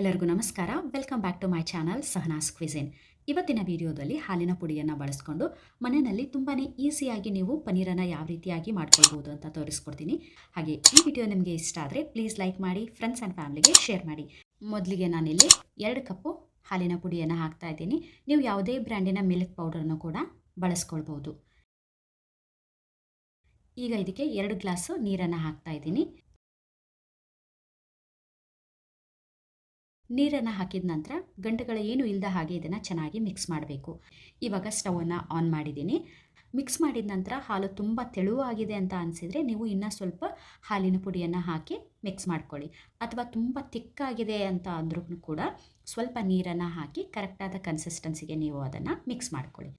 ಎಲ್ಲರಿಗೂ ನಮಸ್ಕಾರ. Welcome back to my channel Sahana's cuisine. ಇವತ್ತಿನ ವಿಡಿಯೋದಲ್ಲಿ ಹಾಲಿನ ಪುಡಿಯನ್ನು ಬಳಸ್ಕೊಂಡು ಮನೆಯಲ್ಲಿ ತುಂಬಾ ಈಸಿಯಾಗಿ ನೀವು ಪನ್ನೀರನ್ನು ಯಾವ ರೀತಿಯಾಗಿ ಮಾಡ್ಕೊಳ್ಬೋದು ಅಂತ ತೋರಿಸ್ಕೊಡ್ತೀನಿ. ಹಾಗೆ ಈ ವಿಡಿಯೋ ನಿಮಗೆ ಇಷ್ಟ ಆದರೆ ಪ್ಲೀಸ್ ಲೈಕ್ ಮಾಡಿ, ಫ್ರೆಂಡ್ಸ್ ಆ್ಯಂಡ್ ಫ್ಯಾಮಿಲಿಗೆ ಶೇರ್ ಮಾಡಿ. ಮೊದಲಿಗೆ ನಾನಿಲ್ಲಿ 2 ಕಪ್ಪು ಹಾಲಿನ ಪುಡಿಯನ್ನು ಹಾಕ್ತಾ ಇದ್ದೀನಿ. ನೀವು ಯಾವುದೇ ಬ್ರ್ಯಾಂಡಿನ ಮಿಲ್ಕ್ ಪೌಡರನ್ನು ಕೂಡ ಬಳಸ್ಕೊಳ್ಬೋದು. ಈಗ ಇದಕ್ಕೆ 2 ಗ್ಲಾಸು ನೀರನ್ನು ಹಾಕ್ತಾ ಇದ್ದೀನಿ. ನೀರನ್ನು ಹಾಕಿದ ನಂತರ ಗಂಟುಗಳು ಏನು ಇಲ್ಲದ ಹಾಗೆ ಇದನ್ನು ಚೆನ್ನಾಗಿ ಮಿಕ್ಸ್ ಮಾಡಬೇಕು. ಇವಾಗ ಸ್ಟವನ್ನು ಆನ್ ಮಾಡಿದ್ದೀನಿ. ಮಿಕ್ಸ್ ಮಾಡಿದ ನಂತರ ಹಾಲು ತುಂಬ ತೆಳುವಾಗಿದೆ ಅಂತ ಅನಿಸಿದರೆ ನೀವು ಇನ್ನೂ ಸ್ವಲ್ಪ ಹಾಲಿನ ಪುಡಿಯನ್ನು ಹಾಕಿ ಮಿಕ್ಸ್ ಮಾಡ್ಕೊಳ್ಳಿ. ಅಥವಾ ತುಂಬ ತಿಕ್ಕಾಗಿದೆ ಅಂತ ಅಂದ್ರೂ ಕೂಡ ಸ್ವಲ್ಪ ನೀರನ್ನು ಹಾಕಿ ಕರೆಕ್ಟಾದ ಕನ್ಸಿಸ್ಟೆನ್ಸಿಗೆ ನೀವು ಅದನ್ನು ಮಿಕ್ಸ್ ಮಾಡ್ಕೊಳ್ಳಿ.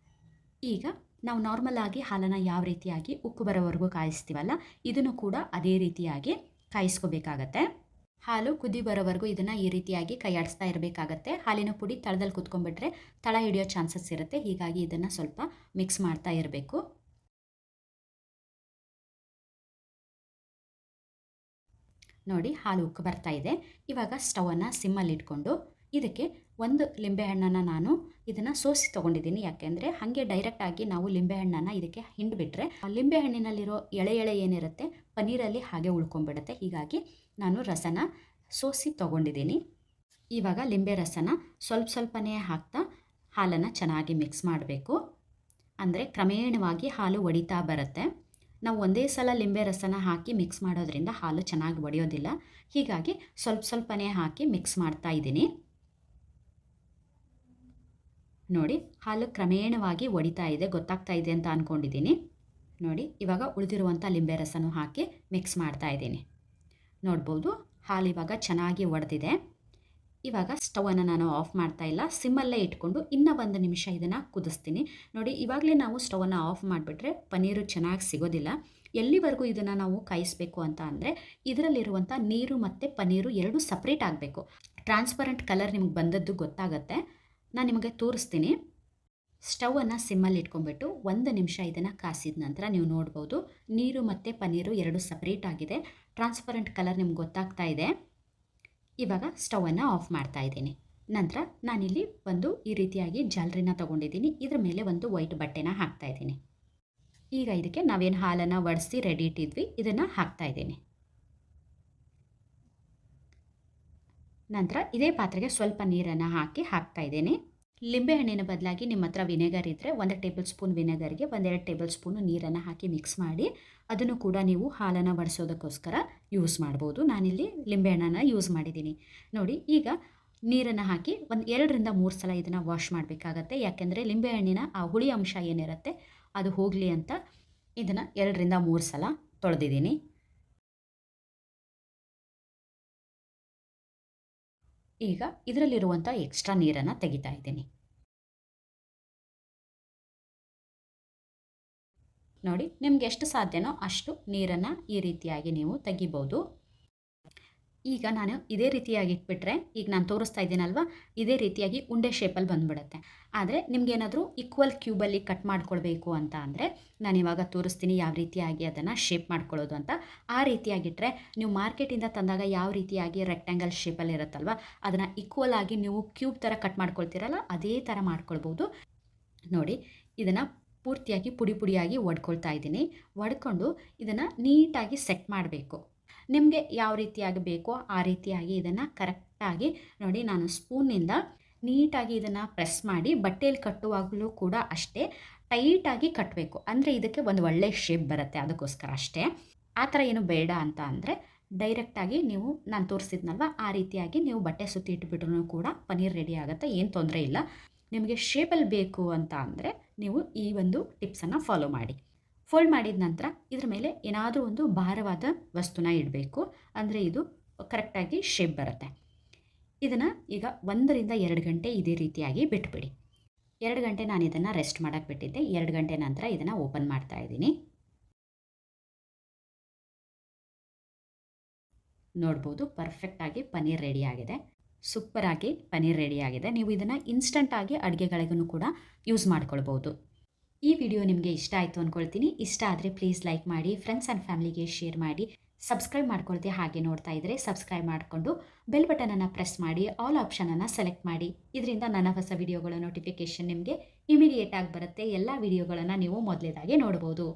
ಈಗ ನಾವು ನಾರ್ಮಲ್ ಆಗಿ ಹಾಲನ್ನು ಯಾವ ರೀತಿಯಾಗಿ ಉಕ್ಕು ಬರೋವರೆಗೂ ಕಾಯಿಸ್ತೀವಲ್ಲ, ಇದನ್ನು ಕೂಡ ಅದೇ ರೀತಿಯಾಗಿ ಕಾಯಿಸ್ಕೋಬೇಕಾಗತ್ತೆ. ಹಾಲು ಕುದಿ ಬರೋವರೆಗೂ ಇದನ್ನು ಈ ರೀತಿಯಾಗಿ ಕೈಯಾಡಿಸ್ತಾ ಇರಬೇಕಾಗತ್ತೆ. ಹಾಲಿನ ಪುಡಿ ತಳದಲ್ಲಿ ಕುತ್ಕೊಂಡ್ಬಿಟ್ರೆ ತಳ ಹಿಡಿಯೋ ಚಾನ್ಸಸ್ ಇರುತ್ತೆ. ಹೀಗಾಗಿ ಇದನ್ನು ಸ್ವಲ್ಪ ಮಿಕ್ಸ್ ಮಾಡ್ತಾ ಇರಬೇಕು. ನೋಡಿ, ಹಾಲು ಉಕ್ಕು ಬರ್ತಾ ಇದೆ. ಇವಾಗ ಸ್ಟವನ್ನು ಸಿಮ್ಮಲ್ಲಿ ಇಟ್ಕೊಂಡು ಇದಕ್ಕೆ 1 ಲಿಂಬೆಹಣ್ಣನ್ನು ನಾನು ಇದನ್ನು ಸೋಸಿ ತೊಗೊಂಡಿದ್ದೀನಿ. ಯಾಕೆಂದರೆ ಹಾಗೆ ಡೈರೆಕ್ಟಾಗಿ ನಾವು ಲಿಂಬೆಹಣ್ಣನ್ನು ಇದಕ್ಕೆ ಹಿಂಡಿಬಿಟ್ರೆ ಲಿಂಬೆಹಣ್ಣಿನಲ್ಲಿರೋ ಎಳೆ ಏನಿರುತ್ತೆ ಪನ್ನೀರಲ್ಲಿ ಹಾಗೆ ಉಳ್ಕೊಂಡ್ಬಿಡುತ್ತೆ. ಹೀಗಾಗಿ ನಾನು ರಸನ ಸೋಸಿ ತೊಗೊಂಡಿದ್ದೀನಿ. ಇವಾಗ ಲಿಂಬೆ ರಸನ ಸ್ವಲ್ಪನೇ ಹಾಕ್ತಾ ಹಾಲನ್ನು ಚೆನ್ನಾಗಿ ಮಿಕ್ಸ್ ಮಾಡಬೇಕು. ಅಂದರೆ ಕ್ರಮೇಣವಾಗಿ ಹಾಲು ಒಡಿತಾ ಬರುತ್ತೆ. ನಾವು ಒಂದೇ ಸಲ ಲಿಂಬೆ ರಸನ ಹಾಕಿ ಮಿಕ್ಸ್ ಮಾಡೋದ್ರಿಂದ ಹಾಲು ಚೆನ್ನಾಗಿ ಒಡೆಯೋದಿಲ್ಲ. ಹೀಗಾಗಿ ಸ್ವಲ್ಪನೇ ಹಾಕಿ ಮಿಕ್ಸ್ ಮಾಡ್ತಾ ಇದ್ದೀನಿ. ನೋಡಿ, ಹಾಲು ಕ್ರಮೇಣವಾಗಿ ಒಡಿತಾ ಇದೆ, ಗೊತ್ತಾಗ್ತಾ ಇದೆ ಅಂತ ಅಂದ್ಕೊಂಡಿದ್ದೀನಿ. ನೋಡಿ, ಇವಾಗ ಉಳಿದಿರುವಂಥ ಲಿಂಬೆ ರಸನೂ ಹಾಕಿ ಮಿಕ್ಸ್ ಮಾಡ್ತಾ ಇದ್ದೀನಿ. ನೋಡ್ಬೋದು, ಹಾಲು ಇವಾಗ ಚೆನ್ನಾಗಿ ಒಡೆದಿದೆ. ಇವಾಗ ಸ್ಟವನ್ನು ನಾನು ಆಫ್ ಮಾಡ್ತಾ ಇಲ್ಲ, ಸಿಮ್ಮಲ್ಲೇ ಇಟ್ಕೊಂಡು ಇನ್ನೂ 1 ನಿಮಿಷ ಇದನ್ನು ಕುದಿಸ್ತೀನಿ. ನೋಡಿ, ಇವಾಗಲೇ ನಾವು ಸ್ಟವನ್ನು ಆಫ್ ಮಾಡಿಬಿಟ್ರೆ ಪನ್ನೀರು ಚೆನ್ನಾಗಿ ಸಿಗೋದಿಲ್ಲ. ಎಲ್ಲಿವರೆಗೂ ಇದನ್ನು ನಾವು ಕಾಯಿಸಬೇಕು ಅಂತ ಅಂದರೆ ಇದರಲ್ಲಿರುವಂಥ ನೀರು ಮತ್ತು ಪನ್ನೀರು ಎರಡೂ ಸಪ್ರೇಟ್ ಆಗಬೇಕು. ಟ್ರಾನ್ಸ್ಪರೆಂಟ್ ಕಲರ್ ನಿಮ್ಗೆ ಬಂದದ್ದು ಗೊತ್ತಾಗತ್ತೆ. ನಾನು ನಿಮಗೆ ತೋರಿಸ್ತೀನಿ. ಸ್ಟವನ್ನು ಸಿಮ್ಮಲ್ಲಿ ಇಟ್ಕೊಂಡ್ಬಿಟ್ಟು 1 ನಿಮಿಷ ಇದನ್ನು ಕಾಸಿದ ನಂತರ ನೀವು ನೋಡ್ಬೋದು ನೀರು ಮತ್ತು ಪನ್ನೀರು ಎರಡು ಸಪ್ರೇಟ್ ಆಗಿದೆ. ಟ್ರಾನ್ಸ್ಪರೆಂಟ್ ಕಲರ್ ನಿಮ್ಗೆ ಗೊತ್ತಾಗ್ತಾ ಇದೆ. ಇವಾಗ ಸ್ಟವನ್ನು ಆಫ್ ಮಾಡ್ತಾ ಇದ್ದೀನಿ. ನಂತರ ನಾನಿಲ್ಲಿ ಈ ರೀತಿಯಾಗಿ ಜಾಲರಿನ ತೊಗೊಂಡಿದ್ದೀನಿ. ಇದ್ರ ಮೇಲೆ ಒಂದು ವೈಟ್ ಬಟ್ಟೆನ ಹಾಕ್ತಾ ಇದ್ದೀನಿ. ಈಗ ಇದಕ್ಕೆ ನಾವೇನು ಹಾಲನ್ನು ಒಡಿಸಿ ರೆಡಿ ಇಟ್ಟಿದ್ವಿ ಇದನ್ನು ಹಾಕ್ತಾ ಇದ್ದೀನಿ. ನಂತರ ಇದೇ ಪಾತ್ರೆಗೆ ಸ್ವಲ್ಪ ನೀರನ್ನು ಹಾಕ್ತಾ ಇದ್ದೀನಿ. ಲಿಂಬೆಹಣ್ಣಿನ ಬದಲಾಗಿ ನಿಮ್ಮ ಹತ್ರ ವಿನೆಗರ್ ಇದ್ದರೆ 1 ಟೇಬಲ್ ಸ್ಪೂನ್ ವಿನೆಗರ್ಗೆ 1-2 ಟೇಬಲ್ ಸ್ಪೂನು ನೀರನ್ನು ಹಾಕಿ ಮಿಕ್ಸ್ ಮಾಡಿ ಅದನ್ನು ಕೂಡ ನೀವು ಹಾಲನ್ನು ಬಡಿಸೋದಕ್ಕೋಸ್ಕರ ಯೂಸ್ ಮಾಡ್ಬೋದು. ನಾನಿಲ್ಲಿ ಲಿಂಬೆಹಣ್ಣನ್ನು ಯೂಸ್ ಮಾಡಿದ್ದೀನಿ. ನೋಡಿ, ಈಗ ನೀರನ್ನು ಹಾಕಿ 2-3 ಸಲ ಇದನ್ನು ವಾಶ್ ಮಾಡಬೇಕಾಗತ್ತೆ. ಯಾಕೆಂದರೆ ಲಿಂಬೆಹಣ್ಣಿನ ಆ ಹುಳಿ ಅಂಶ ಏನಿರುತ್ತೆ ಅದು ಹೋಗಲಿ ಅಂತ ಇದನ್ನು 2-3 ಸಲ ತೊಳೆದಿದ್ದೀನಿ. ಈಗ ಇದರಲ್ಲಿರುವಂಥ ಎಕ್ಸ್ಟ್ರಾ ನೀರನ್ನು ತೆಗಿತಾ ಇದ್ದೀನಿ. ನೋಡಿ, ನಿಮ್ಗೆ ಎಷ್ಟು ಸಾಧ್ಯನೋ ಅಷ್ಟು ನೀರನ್ನು ಈ ರೀತಿಯಾಗಿ ನೀವು ತೆಗಿಬೋದು. ಈಗ ನಾನು ಇದೇ ರೀತಿಯಾಗಿ ಇಟ್ಬಿಟ್ರೆ ಈಗ ನಾನು ತೋರಿಸ್ತಾ ಇದ್ದೀನಲ್ವ, ಇದೇ ರೀತಿಯಾಗಿ ಉಂಡೆ ಶೇಪಲ್ಲಿ ಬಂದುಬಿಡುತ್ತೆ. ಆದರೆ ನಿಮಗೇನಾದರೂ ಈಕ್ವಲ್ ಕ್ಯೂಬಲ್ಲಿ ಕಟ್ ಮಾಡ್ಕೊಳ್ಬೇಕು ಅಂತ ಅಂದರೆ ನಾನು ಇವಾಗ ತೋರಿಸ್ತೀನಿ ಯಾವ ರೀತಿಯಾಗಿ ಅದನ್ನು ಶೇಪ್ ಮಾಡ್ಕೊಳ್ಳೋದು ಅಂತ. ಆ ರೀತಿಯಾಗಿಟ್ಟರೆ ನೀವು ಮಾರ್ಕೆಟಿಂದ ತಂದಾಗ ಯಾವ ರೀತಿಯಾಗಿ ರೆಕ್ಟ್ಯಾಂಗಲ್ ಶೇಪಲ್ಲಿ ಇರುತ್ತಲ್ವ ಅದನ್ನು ಈಕ್ವಲ್ ಆಗಿ ನೀವು ಕ್ಯೂಬ್ ಥರ ಕಟ್ ಮಾಡ್ಕೊಳ್ತೀರಲ್ಲ ಅದೇ ಥರ ಮಾಡ್ಕೊಳ್ಬೋದು. ನೋಡಿ, ಇದನ್ನು ಪೂರ್ತಿಯಾಗಿ ಪುಡಿಯಾಗಿ ಒಡ್ಕೊಳ್ತಾ ಇದ್ದೀನಿ. ಒಡ್ಕೊಂಡು ಇದನ್ನು ನೀಟಾಗಿ ಸೆಟ್ ಮಾಡಬೇಕು. ನಿಮಗೆ ಯಾವ ರೀತಿಯಾಗಿ ಬೇಕೋ ಆ ರೀತಿಯಾಗಿ ಇದನ್ನು ಕರೆಕ್ಟಾಗಿ ನೋಡಿ, ನಾನು ಸ್ಪೂನಿಂದ ನೀಟಾಗಿ ಇದನ್ನು ಪ್ರೆಸ್ ಮಾಡಿ ಬಟ್ಟೆಯಲ್ಲಿ ಕಟ್ಟುವಾಗಲೂ ಕೂಡ ಅಷ್ಟೇ ಟೈಟಾಗಿ ಕಟ್ಟಬೇಕು. ಅಂದರೆ ಇದಕ್ಕೆ ಒಂದು ಒಳ್ಳೆಯ ಶೇಪ್ ಬರುತ್ತೆ, ಅದಕ್ಕೋಸ್ಕರ ಅಷ್ಟೇ. ಆ ಥರ ಏನು ಬೇಡ ಅಂತ ಅಂದರೆ ಡೈರೆಕ್ಟಾಗಿ ನೀವು ನಾನು ತೋರಿಸಿದ್ನಲ್ವ ಆ ರೀತಿಯಾಗಿ ನೀವು ಬಟ್ಟೆ ಸುತ್ತಿ ಇಟ್ಬಿಟ್ರೂ ಕೂಡ ಪನ್ನೀರ್ ರೆಡಿ ಆಗುತ್ತೆ, ಏನು ತೊಂದರೆ ಇಲ್ಲ. ನಿಮಗೆ ಶೇಪಲ್ಲಿ ಬೇಕು ಅಂತ ಅಂದರೆ ನೀವು ಈ ಒಂದು ಟಿಪ್ಸನ್ನು ಫಾಲೋ ಮಾಡಿ. ಫೋಲ್ಡ್ ಮಾಡಿದ ನಂತರ ಇದ್ರ ಮೇಲೆ ಏನಾದರೂ ಒಂದು ಭಾರವಾದ ವಸ್ತುನ ಇಡಬೇಕು, ಅಂದರೆ ಇದು ಕರೆಕ್ಟಾಗಿ ಶೇಪ್ ಬರುತ್ತೆ. ಇದನ್ನು ಈಗ 1-2 ಗಂಟೆ ಇದೇ ರೀತಿಯಾಗಿ ಬಿಟ್ಬಿಡಿ. 2 ಗಂಟೆ ನಾನು ಇದನ್ನು ರೆಸ್ಟ್ ಮಾಡೋಕ್ಕೆ ಬಿಟ್ಟಿದ್ದೆ. 2 ಗಂಟೆ ನಂತರ ಇದನ್ನು ಓಪನ್ ಮಾಡ್ತಾ ಇದ್ದೀನಿ. ನೋಡ್ಬೋದು, ಪರ್ಫೆಕ್ಟಾಗಿ ಪನ್ನೀರ್ ರೆಡಿಯಾಗಿದೆ. ಸೂಪರಾಗಿ ಪನ್ನೀರ್ ರೆಡಿಯಾಗಿದೆ. ನೀವು ಇದನ್ನು ಇನ್ಸ್ಟಂಟಾಗಿ ಅಡುಗೆಗಳಿಗೂ ಕೂಡ ಯೂಸ್ ಮಾಡ್ಕೊಳ್ಬೋದು. ಈ ವಿಡಿಯೋ ನಿಮಗೆ ಇಷ್ಟ ಆಯಿತು ಅಂದ್ಕೊಳ್ತೀನಿ. ಇಷ್ಟ ಆದರೆ ಪ್ಲೀಸ್ ಲೈಕ್ ಮಾಡಿ, ಫ್ರೆಂಡ್ಸ್ ಆ್ಯಂಡ್ ಫ್ಯಾಮಿಲಿಗೆ ಶೇರ್ ಮಾಡಿ, ಸಬ್ಸ್ಕ್ರೈಬ್ ಮಾಡ್ಕೊಳ್ದೆ ಹಾಗೆ ನೋಡ್ತಾ ಇದ್ದರೆ ಸಬ್ಸ್ಕ್ರೈಬ್ ಮಾಡಿಕೊಂಡು ಬೆಲ್ ಬಟನನ್ನು ಪ್ರೆಸ್ ಮಾಡಿ ಆಲ್ ಆಪ್ಷನನ್ನು ಸೆಲೆಕ್ಟ್ ಮಾಡಿ. ಇದರಿಂದ ನನ್ನ ಹೊಸ ವಿಡಿಯೋಗಳ ನೋಟಿಫಿಕೇಷನ್ ನಿಮಗೆ ಇಮಿಡಿಯೇಟಾಗಿ ಬರುತ್ತೆ. ಎಲ್ಲ ವಿಡಿಯೋಗಳನ್ನು ನೀವು ಮೊದಲೇದಾಗೆ ನೋಡ್ಬೋದು.